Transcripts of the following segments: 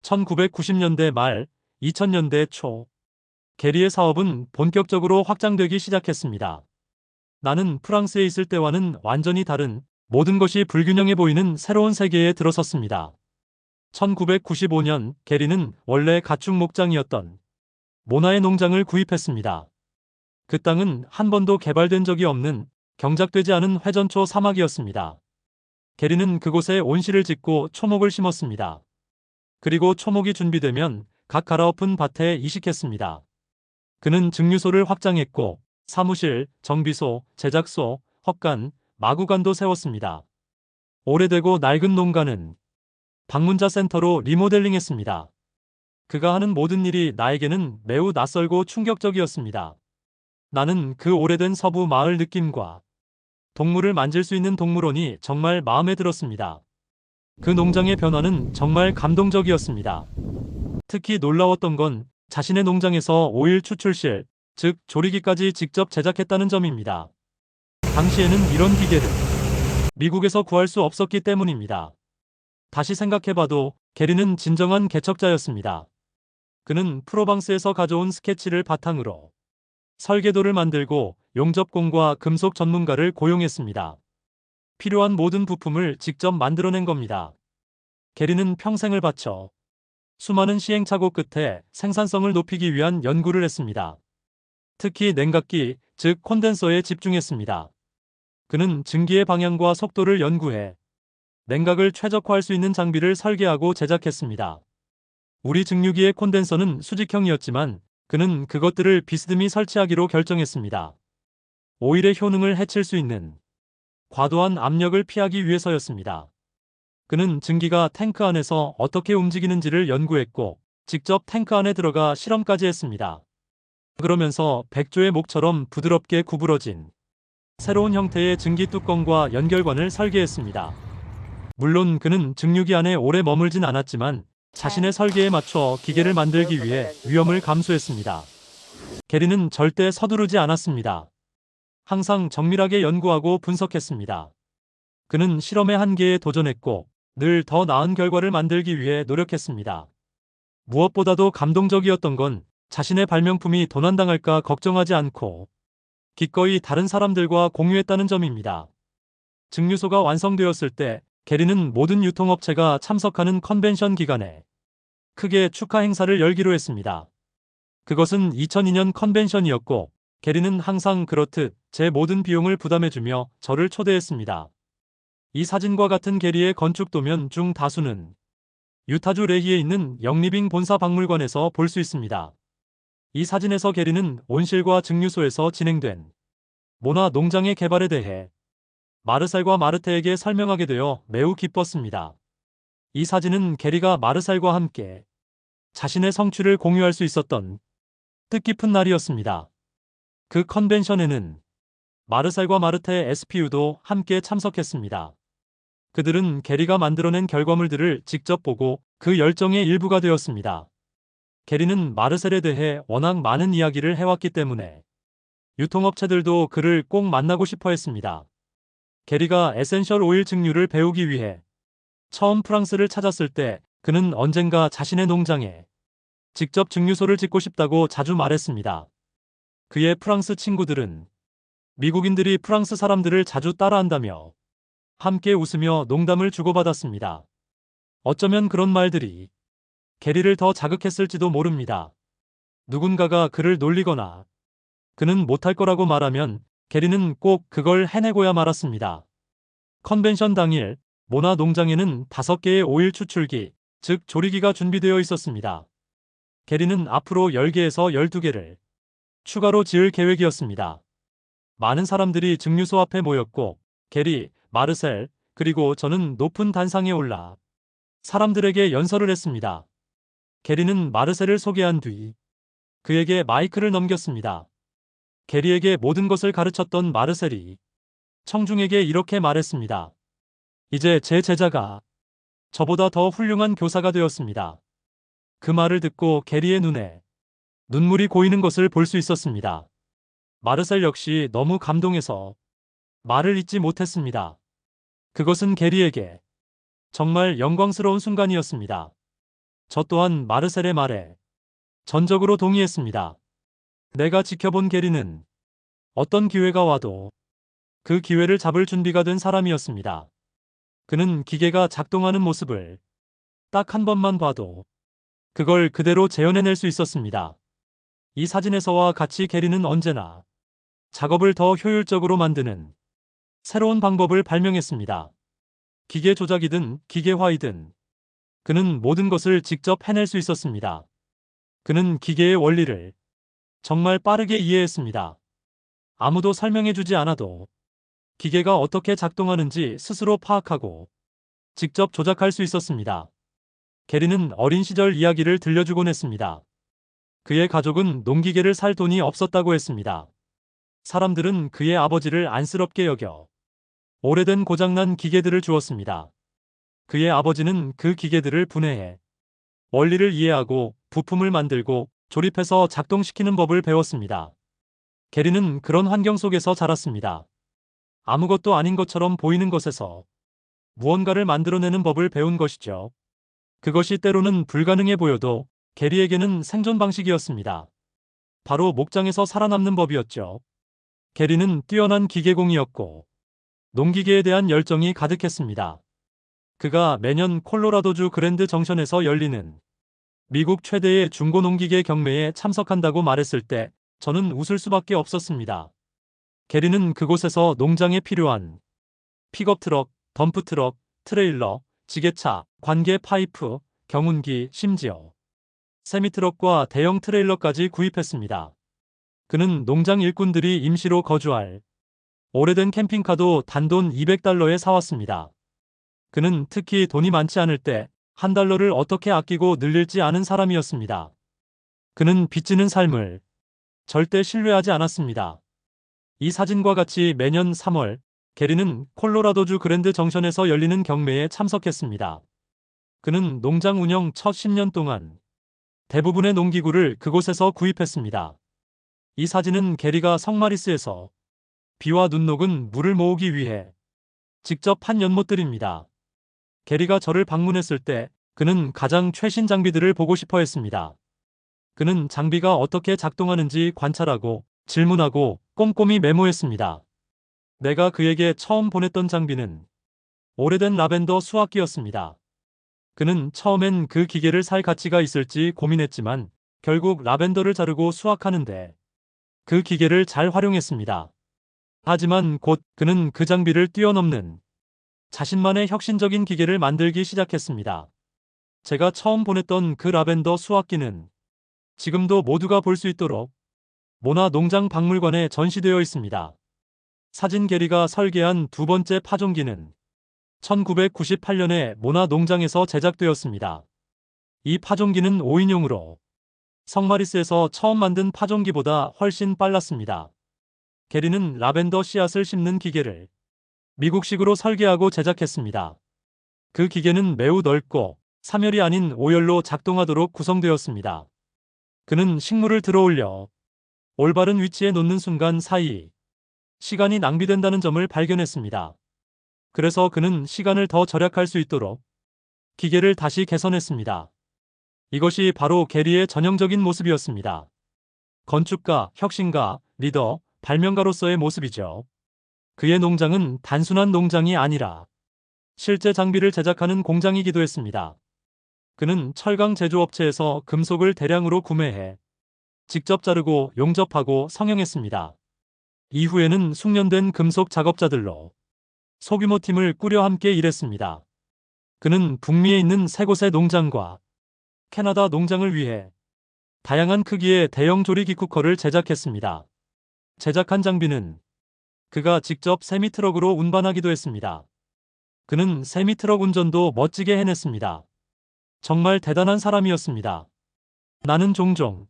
1990년대 말, 2000년대 초, 게리의 사업은 본격적으로 확장되기 시작했습니다. 나는 프랑스에 있을 때와는 완전히 다른, 모든 것이 불균형해 보이는 새로운 세계에 들어섰습니다. 1995년 게리는 원래 가축 목장이었던 모나의 농장을 구입했습니다. 그 땅은 한 번도 개발된 적이 없는 경작되지 않은 회전초 사막이었습니다. 게리는 그곳에 온실을 짓고 초목을 심었습니다. 그리고 초목이 준비되면 각 갈아엎은 밭에 이식했습니다. 그는 증류소를 확장했고 사무실, 정비소, 제작소, 헛간, 마구간도 세웠습니다. 오래되고 낡은 농가는 방문자 센터로 리모델링했습니다. 그가 하는 모든 일이 나에게는 매우 낯설고 충격적이었습니다. 나는 그 오래된 서부 마을 느낌과 동물을 만질 수 있는 동물원이 정말 마음에 들었습니다. 그 농장의 변화는 정말 감동적이었습니다. 특히 놀라웠던 건 자신의 농장에서 오일 추출실, 즉 조리기까지 직접 제작했다는 점입니다. 당시에는 이런 기계를 미국에서 구할 수 없었기 때문입니다. 다시 생각해봐도 게리는 진정한 개척자였습니다. 그는 프로방스에서 가져온 스케치를 바탕으로 설계도를 만들고 용접공과 금속 전문가를 고용했습니다. 필요한 모든 부품을 직접 만들어낸 겁니다. 게리는 평생을 바쳐 수많은 시행착오 끝에 생산성을 높이기 위한 연구를 했습니다. 특히 냉각기, 즉 콘덴서에 집중했습니다. 그는 증기의 방향과 속도를 연구해 냉각을 최적화할 수 있는 장비를 설계하고 제작했습니다. 우리 증류기의 콘덴서는 수직형이었지만 그는 그것들을 비스듬히 설치하기로 결정했습니다. 오일의 효능을 해칠 수 있는 과도한 압력을 피하기 위해서였습니다. 그는 증기가 탱크 안에서 어떻게 움직이는지를 연구했고 직접 탱크 안에 들어가 실험까지 했습니다. 그러면서 백조의 목처럼 부드럽게 구부러진 새로운 형태의 증기 뚜껑과 연결관을 설계했습니다. 물론 그는 증류기 안에 오래 머물진 않았지만 자신의 설계에 맞춰 기계를 만들기 위해 위험을 감수했습니다. 게리는 절대 서두르지 않았습니다. 항상 정밀하게 연구하고 분석했습니다. 그는 실험의 한계에 도전했고 늘 더 나은 결과를 만들기 위해 노력했습니다. 무엇보다도 감동적이었던 건 자신의 발명품이 도난당할까 걱정하지 않고 기꺼이 다른 사람들과 공유했다는 점입니다. 증류소가 완성되었을 때 게리는 모든 유통업체가 참석하는 컨벤션 기간에 크게 축하 행사를 열기로 했습니다. 그것은 2002년 컨벤션이었고 게리는 항상 그렇듯 제 모든 비용을 부담해주며 저를 초대했습니다. 이 사진과 같은 게리의 건축도면 중 다수는 유타주 레히에 있는 영리빙 본사 박물관에서 볼 수 있습니다. 이 사진에서 게리는 온실과 증류소에서 진행된 모나 농장의 개발에 대해 마르살과 마르테에게 설명하게 되어 매우 기뻤습니다. 이 사진은 게리가 마르살과 함께 자신의 성취를 공유할 수 있었던 뜻깊은 날이었습니다. 그 컨벤션에는 마르살과 마르테 SPU도 함께 참석했습니다. 그들은 게리가 만들어낸 결과물들을 직접 보고 그 열정의 일부가 되었습니다. 게리는 마르셀에 대해 워낙 많은 이야기를 해왔기 때문에 유통업체들도 그를 꼭 만나고 싶어 했습니다. 게리가 에센셜 오일 증류를 배우기 위해 처음 프랑스를 찾았을 때 그는 언젠가 자신의 농장에 직접 증류소를 짓고 싶다고 자주 말했습니다. 그의 프랑스 친구들은 미국인들이 프랑스 사람들을 자주 따라한다며 함께 웃으며 농담을 주고받았습니다. 어쩌면 그런 말들이 게리를 더 자극했을지도 모릅니다. 누군가가 그를 놀리거나 그는 못할 거라고 말하면 게리는 꼭 그걸 해내고야 말았습니다. 컨벤션 당일 모나 농장에는 5개의 오일 추출기, 즉 조리기가 준비되어 있었습니다. 게리는 앞으로 10개에서 12개를 추가로 지을 계획이었습니다. 많은 사람들이 증류소 앞에 모였고 게리, 마르셀, 그리고 저는 높은 단상에 올라 사람들에게 연설을 했습니다. 게리는 마르셀을 소개한 뒤 그에게 마이크를 넘겼습니다. 게리에게 모든 것을 가르쳤던 마르셀이 청중에게 이렇게 말했습니다. 이제 제 제자가 저보다 더 훌륭한 교사가 되었습니다. 그 말을 듣고 게리의 눈에 눈물이 고이는 것을 볼 수 있었습니다. 마르셀 역시 너무 감동해서 말을 잇지 못했습니다. 그것은 게리에게 정말 영광스러운 순간이었습니다. 저 또한 마르셀의 말에 전적으로 동의했습니다. 내가 지켜본 게리는 어떤 기회가 와도 그 기회를 잡을 준비가 된 사람이었습니다. 그는 기계가 작동하는 모습을 딱 한 번만 봐도 그걸 그대로 재현해낼 수 있었습니다. 이 사진에서와 같이 게리는 언제나 작업을 더 효율적으로 만드는 새로운 방법을 발명했습니다. 기계 조작이든 기계화이든 그는 모든 것을 직접 해낼 수 있었습니다. 그는 기계의 원리를 정말 빠르게 이해했습니다. 아무도 설명해주지 않아도 기계가 어떻게 작동하는지 스스로 파악하고 직접 조작할 수 있었습니다. 게리는 어린 시절 이야기를 들려주곤 했습니다. 그의 가족은 농기계를 살 돈이 없었다고 했습니다. 사람들은 그의 아버지를 안쓰럽게 여겨 오래된 고장난 기계들을 주었습니다. 그의 아버지는 그 기계들을 분해해 원리를 이해하고 부품을 만들고 조립해서 작동시키는 법을 배웠습니다. 게리는 그런 환경 속에서 자랐습니다. 아무것도 아닌 것처럼 보이는 것에서 무언가를 만들어내는 법을 배운 것이죠. 그것이 때로는 불가능해 보여도 게리에게는 생존 방식이었습니다. 바로 목장에서 살아남는 법이었죠. 게리는 뛰어난 기계공이었고 농기계에 대한 열정이 가득했습니다. 그가 매년 콜로라도주 그랜드 정션에서 열리는 미국 최대의 중고농기계 경매에 참석한다고 말했을 때 저는 웃을 수밖에 없었습니다. 게리는 그곳에서 농장에 필요한 픽업트럭, 덤프트럭, 트레일러, 지게차, 관계 파이프, 경운기, 심지어 세미트럭과 대형 트레일러까지 구입했습니다. 그는 농장 일꾼들이 임시로 거주할 오래된 캠핑카도 단돈 $200에 사왔습니다. 그는 특히 돈이 많지 않을 때 $1를 어떻게 아끼고 늘릴지 아는 사람이었습니다. 그는 빚지는 삶을 절대 신뢰하지 않았습니다. 이 사진과 같이 매년 3월 게리는 콜로라도주 그랜드 정션에서 열리는 경매에 참석했습니다. 그는 농장 운영 첫 10년 동안 대부분의 농기구를 그곳에서 구입했습니다. 이 사진은 게리가 성마리스에서 비와 눈 녹은 물을 모으기 위해 직접 한 연못들입니다. 게리가 저를 방문했을 때 그는 가장 최신 장비들을 보고 싶어 했습니다. 그는 장비가 어떻게 작동하는지 관찰하고 질문하고 꼼꼼히 메모했습니다. 내가 그에게 처음 보냈던 장비는 오래된 라벤더 수확기였습니다. 그는 처음엔 그 기계를 살 가치가 있을지 고민했지만 결국 라벤더를 자르고 수확하는데 그 기계를 잘 활용했습니다. 하지만 곧 그는 그 장비를 뛰어넘는 자신만의 혁신적인 기계를 만들기 시작했습니다. 제가 처음 보냈던 그 라벤더 수확기는 지금도 모두가 볼 수 있도록 모나 농장 박물관에 전시되어 있습니다. 사진 게리가 설계한 두 번째 파종기는 1998년에 모나 농장에서 제작되었습니다. 이 파종기는 5인용으로 성마리스에서 처음 만든 파종기보다 훨씬 빨랐습니다. 게리는 라벤더 씨앗을 심는 기계를 미국식으로 설계하고 제작했습니다. 그 기계는 매우 넓고 사멸이 아닌 오열로 작동하도록 구성되었습니다. 그는 식물을 들어올려 올바른 위치에 놓는 순간 사이 시간이 낭비된다는 점을 발견했습니다. 그래서 그는 시간을 더 절약할 수 있도록 기계를 다시 개선했습니다. 이것이 바로 게리의 전형적인 모습이었습니다. 건축가, 혁신가, 리더, 발명가로서의 모습이죠. 그의 농장은 단순한 농장이 아니라 실제 장비를 제작하는 공장이기도 했습니다. 그는 철강 제조업체에서 금속을 대량으로 구매해 직접 자르고 용접하고 성형했습니다. 이후에는 숙련된 금속 작업자들로 소규모 팀을 꾸려 함께 일했습니다. 그는 북미에 있는 세 곳의 농장과 캐나다 농장을 위해 다양한 크기의 대형 조리기 쿠커를 제작했습니다. 제작한 장비는 그가 직접 세미트럭으로 운반하기도 했습니다. 그는 세미트럭 운전도 멋지게 해냈습니다. 정말 대단한 사람이었습니다. 나는 종종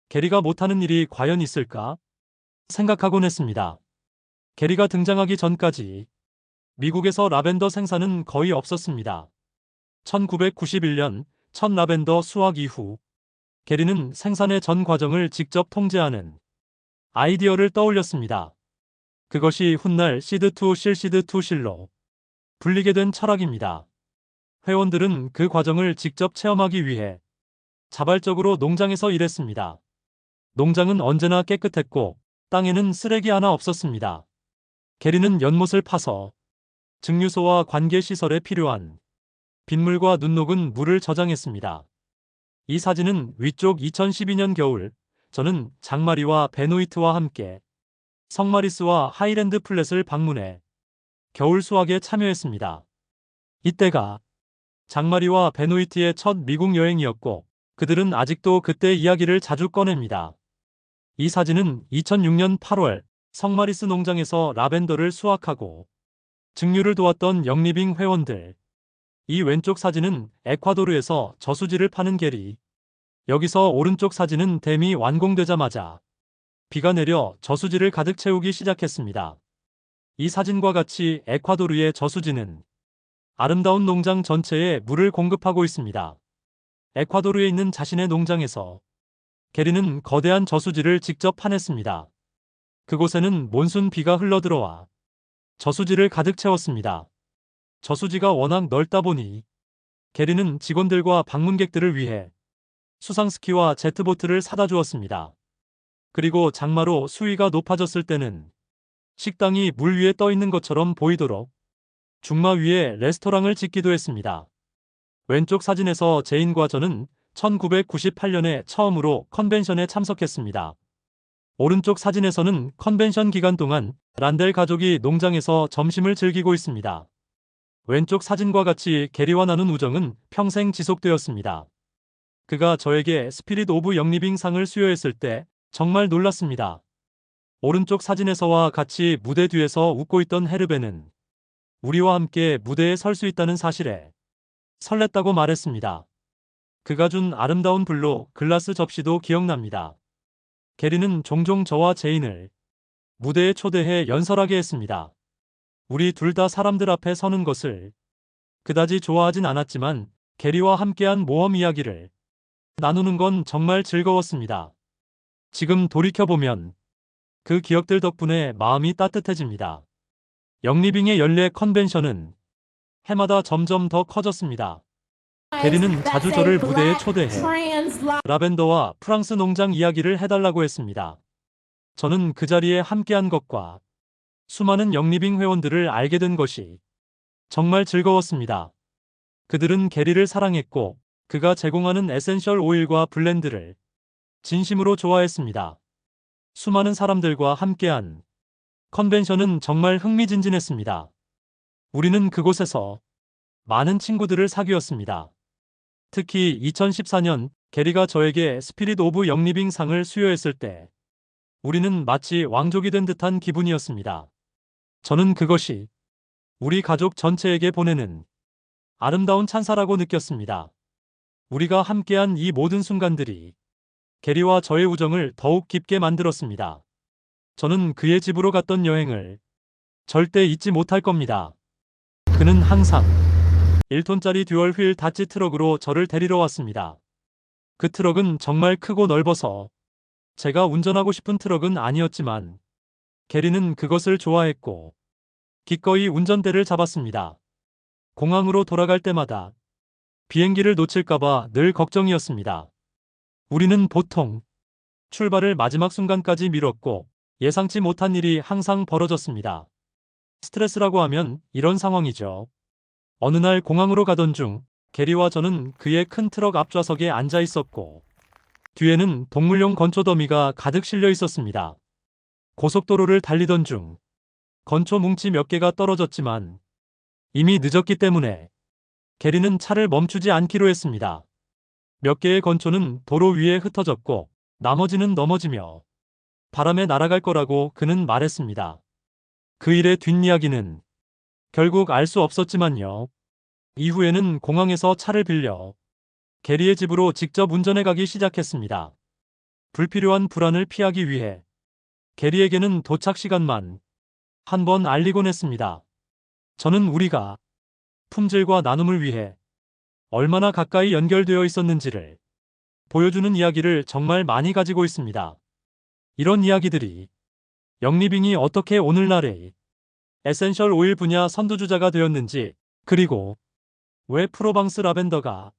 게리가 못하는 일이 과연 있을까 생각하곤 했습니다. 게리가 등장하기 전까지 미국에서 라벤더 생산은 거의 없었습니다. 1991년 첫 라벤더 수확 이후 게리는 생산의 전 과정을 직접 통제하는 아이디어를 떠올렸습니다. 그것이 훗날 시드 투 실로 불리게 된 철학입니다. 회원들은 그 과정을 직접 체험하기 위해 자발적으로 농장에서 일했습니다. 농장은 언제나 깨끗했고 땅에는 쓰레기 하나 없었습니다. 게리는 연못을 파서 증류소와 관계시설에 필요한 빗물과 눈 녹은 물을 저장했습니다. 이 사진은 위쪽 2012년 겨울, 저는 장마리와 베노이트와 함께 성마리스와 하이랜드 플랫을 방문해 겨울 수확에 참여했습니다. 이때가 장마리와 베노이트의 첫 미국 여행이었고 그들은 아직도 그때 이야기를 자주 꺼냅니다. 이 사진은 2006년 8월 성마리스 농장에서 라벤더를 수확하고 증류를 도왔던 영리빙 회원들. 이 왼쪽 사진은 에콰도르에서 저수지를 파는 게리. 여기서 오른쪽 사진은 댐이 완공되자마자 비가 내려 저수지를 가득 채우기 시작했습니다. 이 사진과 같이 에콰도르의 저수지는 아름다운 농장 전체에 물을 공급하고 있습니다. 에콰도르에 있는 자신의 농장에서 게리는 거대한 저수지를 직접 파냈습니다. 그곳에는 몬순 비가 흘러들어와 저수지를 가득 채웠습니다. 저수지가 워낙 넓다 보니 게리는 직원들과 방문객들을 위해 수상스키와 제트보트를 사다 주었습니다. 그리고 장마로 수위가 높아졌을 때는 식당이 물 위에 떠 있는 것처럼 보이도록 중마 위에 레스토랑을 짓기도 했습니다. 왼쪽 사진에서 제인과 저는 1998년에 처음으로 컨벤션에 참석했습니다. 오른쪽 사진에서는 컨벤션 기간 동안 란델 가족이 농장에서 점심을 즐기고 있습니다. 왼쪽 사진과 같이 게리와 나눈 우정은 평생 지속되었습니다. 그가 저에게 스피릿 오브 영리빙 상을 수여했을 때 정말 놀랐습니다. 오른쪽 사진에서와 같이 무대 뒤에서 웃고 있던 헤르베는 우리와 함께 무대에 설 수 있다는 사실에 설렜다고 말했습니다. 그가 준 아름다운 블로 글라스 접시도 기억납니다. 게리는 종종 저와 제인을 무대에 초대해 연설하게 했습니다. 우리 둘 다 사람들 앞에 서는 것을 그다지 좋아하진 않았지만 게리와 함께한 모험 이야기를 나누는 건 정말 즐거웠습니다. 지금 돌이켜보면 그 기억들 덕분에 마음이 따뜻해집니다. 영리빙의 연례 컨벤션은 해마다 점점 더 커졌습니다. 게리는 자주 저를 무대에 초대해 라벤더와 프랑스 농장 이야기를 해달라고 했습니다. 저는 그 자리에 함께한 것과 수많은 영리빙 회원들을 알게 된 것이 정말 즐거웠습니다. 그들은 게리를 사랑했고 그가 제공하는 에센셜 오일과 블렌드를 진심으로 좋아했습니다. 수많은 사람들과 함께한 컨벤션은 정말 흥미진진했습니다. 우리는 그곳에서 많은 친구들을 사귀었습니다. 특히 2014년 게리가 저에게 스피릿 오브 영리빙 상을 수여했을 때 우리는 마치 왕족이 된 듯한 기분이었습니다. 저는 그것이 우리 가족 전체에게 보내는 아름다운 찬사라고 느꼈습니다. 우리가 함께한 이 모든 순간들이 게리와 저의 우정을 더욱 깊게 만들었습니다. 저는 그의 집으로 갔던 여행을 절대 잊지 못할 겁니다. 그는 항상 1톤짜리 듀얼 휠 다치 트럭으로 저를 데리러 왔습니다. 그 트럭은 정말 크고 넓어서 제가 운전하고 싶은 트럭은 아니었지만 게리는 그것을 좋아했고 기꺼이 운전대를 잡았습니다. 공항으로 돌아갈 때마다 비행기를 놓칠까봐 늘 걱정이었습니다. 우리는 보통 출발을 마지막 순간까지 미뤘고 예상치 못한 일이 항상 벌어졌습니다. 스트레스라고 하면 이런 상황이죠. 어느 날 공항으로 가던 중 게리와 저는 그의 큰 트럭 앞좌석에 앉아 있었고 뒤에는 동물용 건초 더미가 가득 실려 있었습니다. 고속도로를 달리던 중 건초 뭉치 몇 개가 떨어졌지만 이미 늦었기 때문에 게리는 차를 멈추지 않기로 했습니다. 몇 개의 건초는 도로 위에 흩어졌고 나머지는 넘어지며 바람에 날아갈 거라고 그는 말했습니다. 그 일의 뒷이야기는 결국 알 수 없었지만요. 이후에는 공항에서 차를 빌려 게리의 집으로 직접 운전해 가기 시작했습니다. 불필요한 불안을 피하기 위해 게리에게는 도착 시간만 한 번 알리곤 했습니다. 저는 우리가 품질과 나눔을 위해 얼마나 가까이 연결되어 있었는지를 보여주는 이야기를 정말 많이 가지고 있습니다. 이런 이야기들이 영리빙이 어떻게 오늘날의 에센셜 오일 분야 선두주자가 되었는지, 그리고 왜 프로방스 라벤더가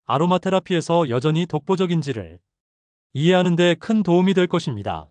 아로마 테라피에서 여전히 독보적인지를 이해하는 데 큰 도움이 될 것입니다.